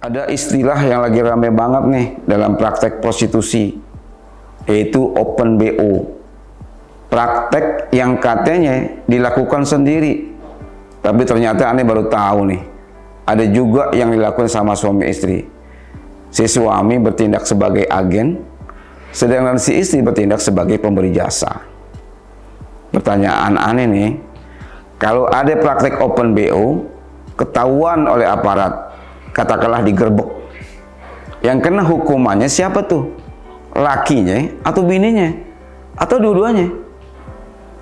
Ada istilah yang lagi rame banget nih dalam praktek prostitusi, yaitu open BO. Praktek yang katanya dilakukan sendiri, tapi ternyata aneh baru tahu nih, ada juga yang dilakukan sama suami istri. Si suami bertindak sebagai agen, sedangkan si istri bertindak sebagai pemberi jasa. Pertanyaan aneh nih, kalau ada praktek open BO, ketahuan oleh aparat, katakanlah digerebek, yang kena hukumannya siapa tuh? Lakinya atau bininya? Atau dua-duanya?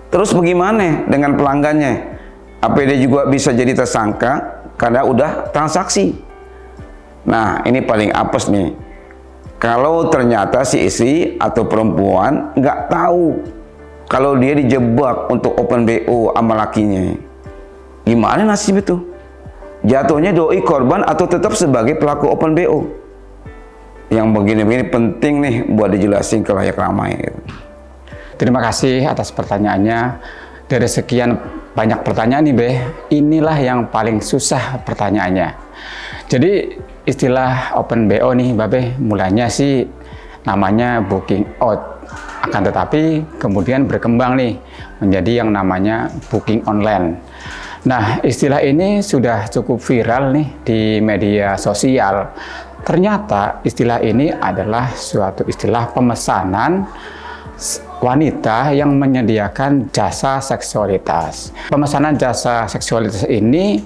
Terus bagaimana dengan pelanggannya? Apa dia juga bisa jadi tersangka karena udah transaksi? Nah, ini paling apes nih. Kalau ternyata si istri atau perempuan nggak tahu kalau dia dijebak untuk open BO sama lakinya, gimana nasib itu? Jatuhnya doi korban atau tetap sebagai pelaku open BO? Yang begini-begini penting nih buat dijelasin ke layak ramai. Terima kasih atas pertanyaannya. Dari sekian banyak pertanyaan nih Be, inilah yang paling susah pertanyaannya. Jadi istilah open BO nih Babe, mulanya sih namanya booking out. Akan tetapi kemudian berkembang nih menjadi yang namanya booking online. Nah, istilah ini sudah cukup viral nih di media sosial. Ternyata istilah ini adalah suatu istilah pemesanan wanita yang menyediakan jasa seksualitas. Pemesanan jasa seksualitas ini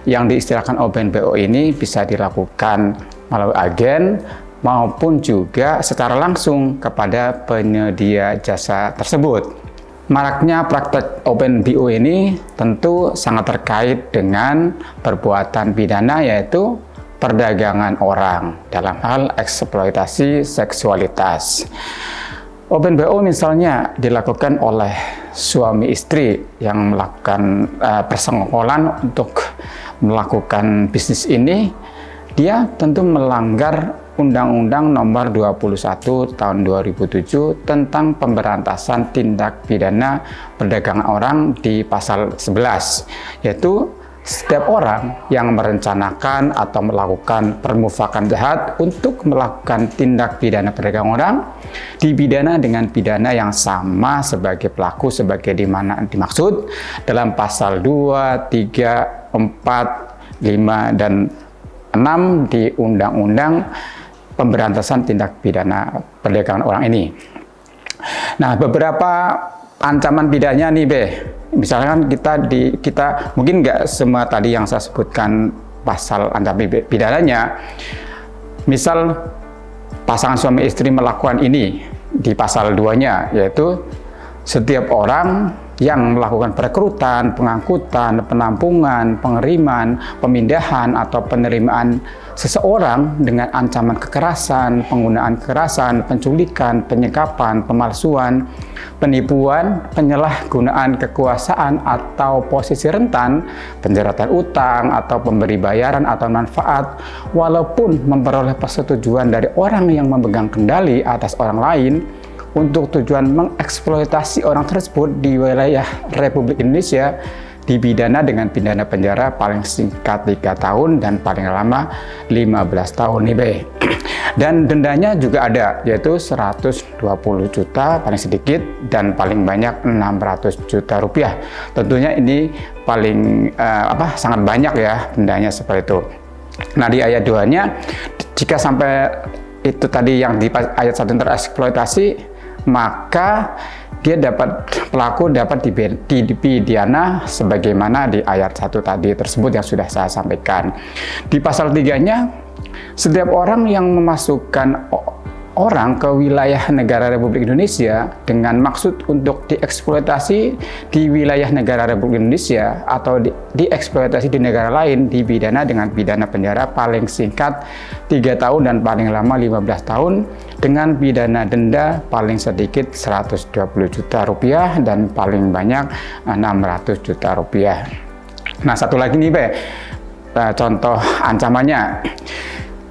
yang diistilahkan open BO ini bisa dilakukan melalui agen maupun juga secara langsung kepada penyedia jasa tersebut. Maraknya praktek open BO ini tentu sangat terkait dengan perbuatan pidana, yaitu perdagangan orang dalam hal eksploitasi seksualitas. Open BO misalnya dilakukan oleh suami istri yang melakukan persenggolan untuk melakukan bisnis ini, dia tentu melanggar Undang-Undang Nomor 21 Tahun 2007 tentang pemberantasan tindak pidana perdagangan orang di pasal 11, yaitu setiap orang yang merencanakan atau melakukan permufakan jahat untuk melakukan tindak pidana perdagangan orang dipidana dengan pidana yang sama sebagai pelaku sebagai dimana dimaksud dalam pasal 2, 3, 4, 5, dan 6 di Undang-Undang Pemberantasan Tindak Pidana Perdagangan Orang ini. Nah, beberapa ancaman pidananya nih Be. Misalkan kita mungkin nggak semua tadi yang saya sebutkan pasal ancaman pidananya. Misal pasangan suami istri melakukan ini di pasal 2-nya, yaitu setiap orang yang melakukan perekrutan, pengangkutan, penampungan, pengiriman, pemindahan, atau penerimaan seseorang dengan ancaman kekerasan, penggunaan kekerasan, penculikan, penyekapan, pemalsuan, penipuan, penyalahgunaan kekuasaan atau posisi rentan, penjeratan utang, atau pemberi bayaran atau manfaat, walaupun memperoleh persetujuan dari orang yang memegang kendali atas orang lain, untuk tujuan mengeksploitasi orang tersebut di wilayah Republik Indonesia, dipidana dengan pidana penjara paling singkat 3 tahun dan paling lama 15 tahun nih Be. Dan dendanya juga ada, yaitu 120 juta paling sedikit dan paling banyak 600 juta rupiah. Tentunya ini paling sangat banyak ya dendanya seperti itu. Nah, di ayat 2-nya, jika sampai itu tadi yang di ayat 1 tereksploitasi, maka pelaku dapat dipidana sebagaimana di ayat 1 tadi tersebut yang sudah saya sampaikan. Di pasal 3-nya, setiap orang yang memasukkan orang ke wilayah negara Republik Indonesia dengan maksud untuk dieksploitasi di wilayah negara Republik Indonesia atau dieksploitasi di negara lain, dipidana dengan pidana penjara paling singkat 3 tahun dan paling lama 15 tahun dengan pidana denda paling sedikit 120 juta rupiah dan paling banyak 600 juta rupiah. Nah, satu lagi nih Be, contoh ancamannya,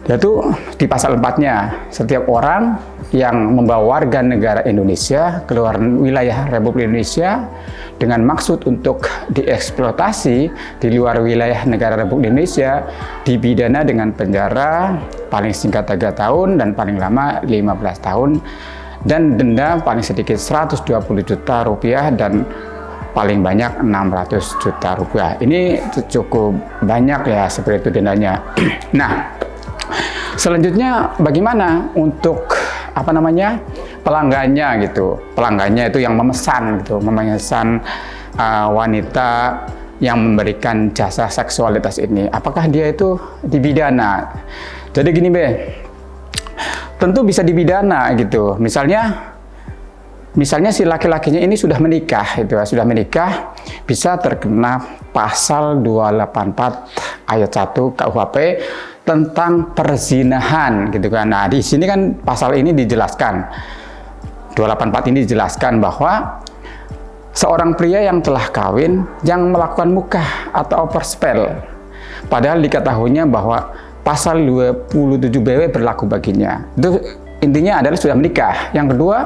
yaitu di pasal 4-nya, setiap orang yang membawa warga negara Indonesia keluar wilayah Republik Indonesia dengan maksud untuk dieksploitasi di luar wilayah negara Republik Indonesia dipidana dengan penjara paling singkat 3 tahun dan paling lama 15 tahun dan denda paling sedikit 120 juta rupiah dan paling banyak 600 juta rupiah. Ini cukup banyak ya seperti itu dendanya. Nah, selanjutnya bagaimana untuk pelanggannya gitu. Pelanggannya itu yang memesan gitu, wanita yang memberikan jasa seksualitas ini. Apakah dia itu dipidana? Jadi gini Be, tentu bisa dipidana gitu. Misalnya si laki-lakinya ini sudah menikah gitu ya, sudah menikah bisa terkena pasal 284 ayat 1 KUHP tentang perzinahan gitu kan. Nah, di sini kan pasal ini dijelaskan. 284 ini dijelaskan bahwa seorang pria yang telah kawin yang melakukan mukah atau overspell padahal diketahuinya bahwa pasal 27 BW berlaku baginya. Itu intinya adalah sudah menikah. Yang kedua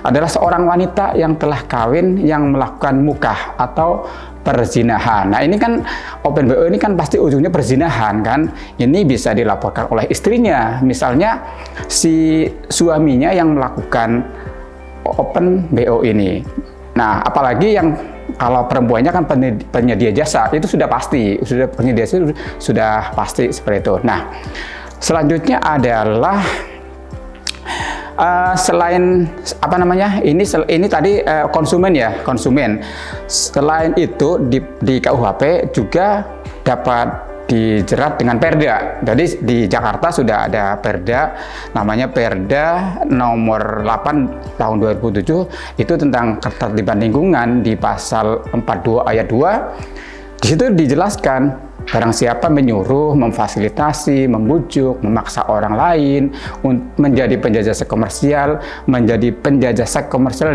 adalah seorang wanita yang telah kawin yang melakukan mukah atau perzinahan. Nah, ini kan Open BO ini kan pasti ujungnya perzinahan kan. Ini bisa dilaporkan oleh istrinya. Misalnya si suaminya yang melakukan Open BO ini. Nah, apalagi yang kalau perempuannya kan penyedia jasa, itu sudah pasti, sudah pasti seperti itu. Nah, selanjutnya adalah selain ini tadi konsumen ya, konsumen. Selain itu di KUHP juga dapat dijerat dengan Perda. Jadi di Jakarta sudah ada Perda, namanya Perda nomor 8 tahun 2007, itu tentang ketertiban lingkungan di pasal 42 ayat 2. Di situ dijelaskan barang siapa menyuruh, memfasilitasi, membujuk, memaksa orang lain menjadi penjajah seks komersial,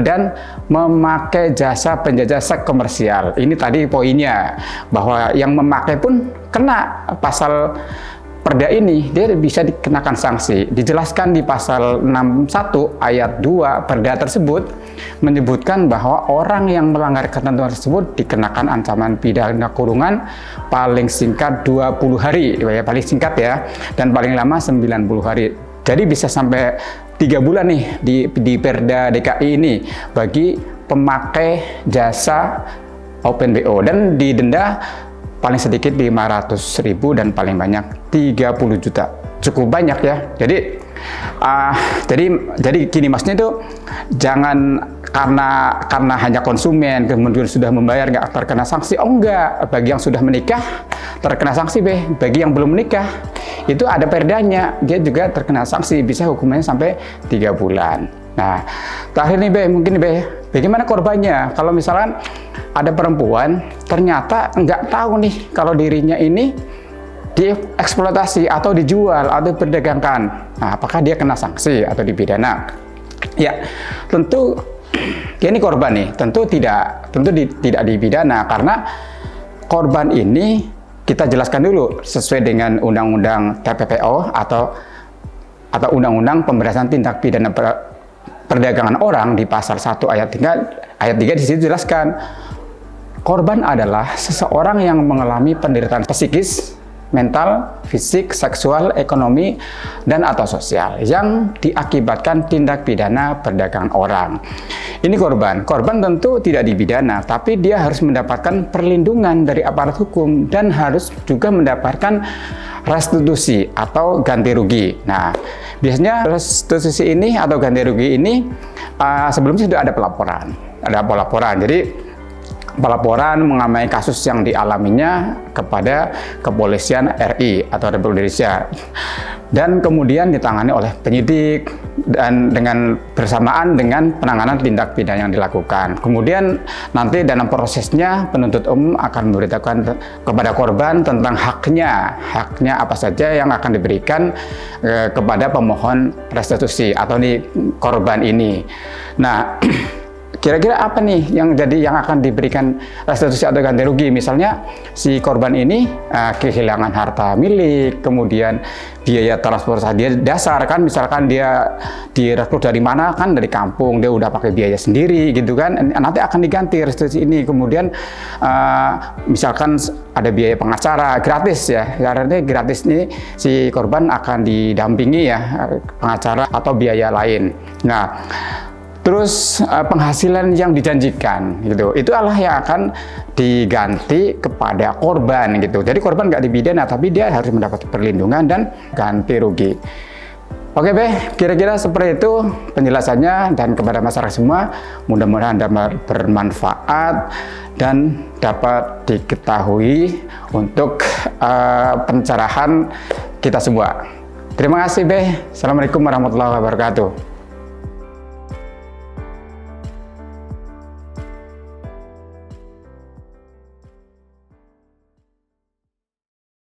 dan memakai jasa penjajah seks komersial. Ini tadi poinnya, bahwa yang memakai pun kena pasal Perda ini, dia bisa dikenakan sanksi. Dijelaskan di pasal 61 ayat 2 Perda tersebut menyebutkan bahwa orang yang melanggar ketentuan tersebut dikenakan ancaman pidana kurungan paling singkat 20 hari, ya paling singkat ya, dan paling lama 90 hari. Jadi bisa sampai 3 bulan nih di Perda DKI ini bagi pemakai jasa Open BO, dan didenda paling sedikit 500.000 dan paling banyak 30 juta. Cukup banyak ya. Jadi gini maksudnya itu, jangan karena hanya konsumen kemudian sudah membayar nggak terkena sanksi. Oh enggak, bagi yang sudah menikah terkena sanksi bagi yang belum menikah itu ada perdanya, dia juga terkena sanksi, bisa hukumannya sampai 3 bulan. Nah, terakhir nih mungkin bagaimana korbannya? Kalau misalkan ada perempuan ternyata nggak tahu nih kalau dirinya ini dieksploitasi atau dijual atau diperdagangkan. Nah, apakah dia kena sanksi atau dipidana? Ya, tentu dia ini korban nih, tentu tidak dipidana, karena korban ini kita jelaskan dulu sesuai dengan Undang-Undang TPPO atau Undang-Undang Pemberantasan Tindak Pidana Perdagangan Orang di pasal 1 ayat 3 di situ jelaskan korban adalah seseorang yang mengalami penderitaan psikis, mental, fisik, seksual, ekonomi, dan atau sosial yang diakibatkan tindak pidana perdagangan orang. Ini korban. Korban tentu tidak dipidana, tapi dia harus mendapatkan perlindungan dari aparat hukum dan harus juga mendapatkan restitusi atau ganti rugi. Nah, biasanya restitusi ini atau ganti rugi ini sebelumnya sudah ada pelaporan. Jadi pelaporan mengenai kasus yang dialaminya kepada Kepolisian RI atau Republik Indonesia, dan kemudian ditangani oleh penyidik dan bersamaan dengan penanganan tindak pidana yang dilakukan. Kemudian nanti dalam prosesnya penuntut umum akan memberitahukan kepada korban tentang haknya apa saja yang akan diberikan kepada pemohon restitusi atau korban ini. Nah, kira-kira apa nih yang akan diberikan restitusi atau ganti rugi? Misalnya si korban ini kehilangan harta milik, kemudian biaya transportasi dasar kan, misalkan dia direkrut dari mana kan, dari kampung, dia udah pakai biaya sendiri gitu kan, nanti akan diganti restitusi ini. Kemudian misalkan ada biaya pengacara gratis ya, karena gratis nih si korban akan didampingi ya pengacara atau biaya lain. Nah, terus penghasilan yang dijanjikan gitu, itu adalah yang akan diganti kepada korban gitu. Jadi korban nggak dipidana, tapi dia harus mendapat perlindungan dan ganti rugi. Oke kira-kira seperti itu penjelasannya, dan kepada masyarakat semua mudah-mudahan dapat bermanfaat dan dapat diketahui untuk pencerahan kita semua. Terima kasih Assalamualaikum warahmatullahi wabarakatuh.